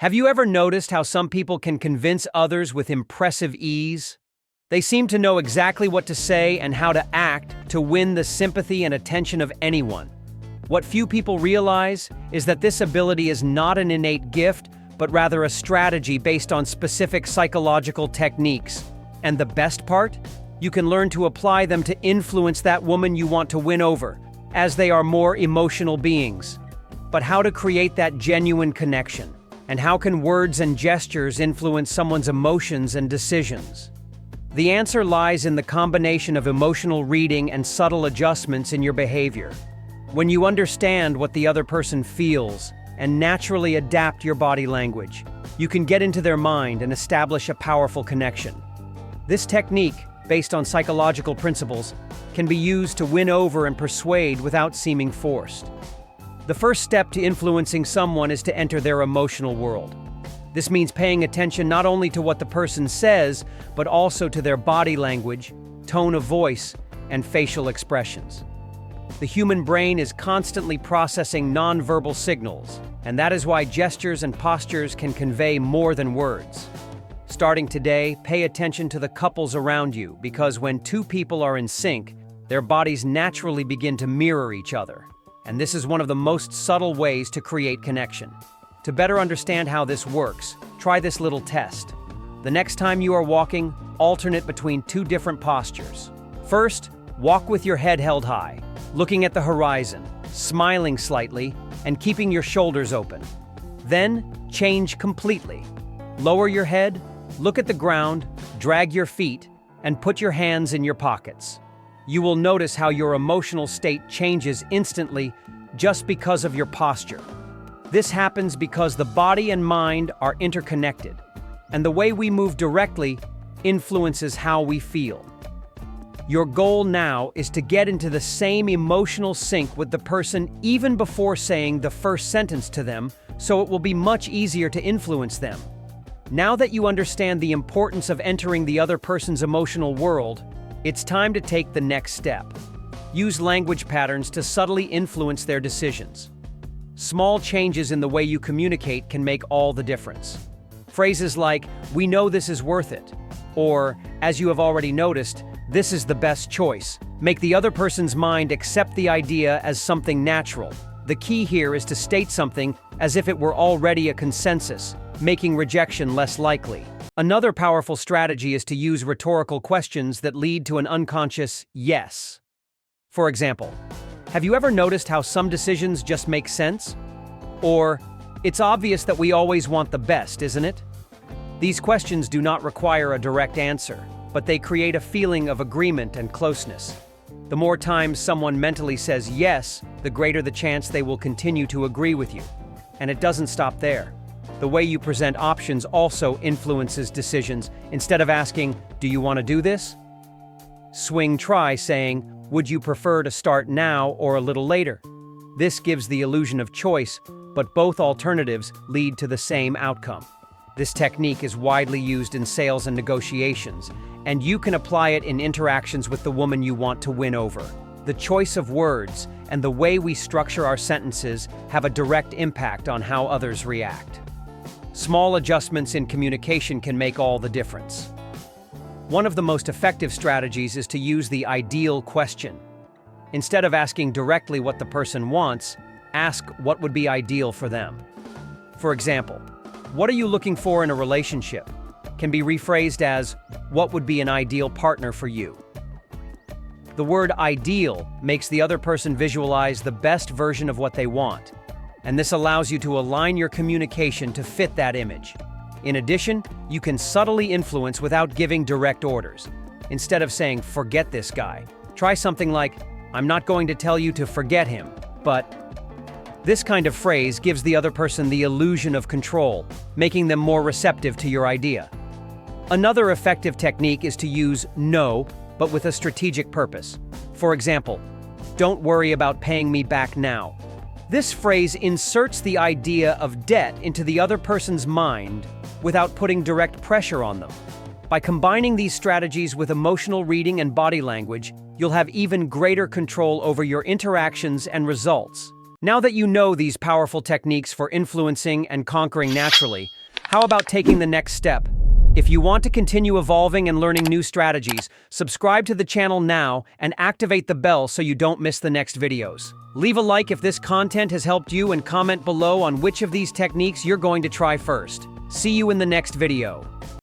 Have you ever noticed how some people can convince others with impressive ease? They seem to know exactly what to say and how to act to win the sympathy and attention of anyone. What few people realize is that this ability is not an innate gift, but rather a strategy based on specific psychological techniques. And the best part? You can learn to apply them to influence that woman you want to win over, as they are more emotional beings. But how to create that genuine connection? And how can words and gestures influence someone's emotions and decisions? The answer lies in the combination of emotional reading and subtle adjustments in your behavior. When you understand what the other person feels and naturally adapt your body language, you can get into their mind and establish a powerful connection. This technique, based on psychological principles, can be used to win over and persuade without seeming forced. The first step to influencing someone is to enter their emotional world. This means paying attention not only to what the person says, but also to their body language, tone of voice, and facial expressions. The human brain is constantly processing nonverbal signals, and that is why gestures and postures can convey more than words. Starting today, pay attention to the couples around you, because when two people are in sync, their bodies naturally begin to mirror each other. And this is one of the most subtle ways to create connection. To better understand how this works, try this little test. The next time you are walking, alternate between two different postures. First, walk with your head held high, looking at the horizon, smiling slightly, and keeping your shoulders open. Then, change completely. Lower your head, look at the ground, drag your feet, and put your hands in your pockets. You will notice how your emotional state changes instantly just because of your posture. This happens because the body and mind are interconnected, and the way we move directly influences how we feel. Your goal now is to get into the same emotional sync with the person even before saying the first sentence to them, so it will be much easier to influence them. Now that you understand the importance of entering the other person's emotional world, it's time to take the next step. Use language patterns to subtly influence their decisions. Small changes in the way you communicate can make all the difference. Phrases like, "We know this is worth it," or, "As you have already noticed, this is the best choice," make the other person's mind accept the idea as something natural. The key here is to state something as if it were already a consensus, making rejection less likely. Another powerful strategy is to use rhetorical questions that lead to an unconscious yes. For example, have you ever noticed how some decisions just make sense? Or, "It's obvious that we always want the best, isn't it?" These questions do not require a direct answer, but they create a feeling of agreement and closeness. The more times someone mentally says yes, the greater the chance they will continue to agree with you. And it doesn't stop there. The way you present options also influences decisions. Instead of asking, "Do you want to do this?" Try saying, "Would you prefer to start now or a little later?" This gives the illusion of choice, but both alternatives lead to the same outcome. This technique is widely used in sales and negotiations, and you can apply it in interactions with the woman you want to win over. The choice of words and the way we structure our sentences have a direct impact on how others react. Small adjustments in communication can make all the difference. One of the most effective strategies is to use the ideal question. Instead of asking directly what the person wants, ask what would be ideal for them. For example, "What are you looking for in a relationship?" can be rephrased as, "What would be an ideal partner for you?" The word ideal makes the other person visualize the best version of what they want, and this allows you to align your communication to fit that image. In addition, you can subtly influence without giving direct orders. Instead of saying, "Forget this guy," try something like, "I'm not going to tell you to forget him, but..." This kind of phrase gives the other person the illusion of control, making them more receptive to your idea. Another effective technique is to use "no," but with a strategic purpose. For example, "Don't worry about paying me back now." This phrase inserts the idea of debt into the other person's mind without putting direct pressure on them. By combining these strategies with emotional reading and body language, you'll have even greater control over your interactions and results. Now that you know these powerful techniques for influencing and conquering naturally, how about taking the next step? If you want to continue evolving and learning new strategies, subscribe to the channel now and activate the bell so you don't miss the next videos. Leave a like if this content has helped you and comment below on which of these techniques you're going to try first. See you in the next video.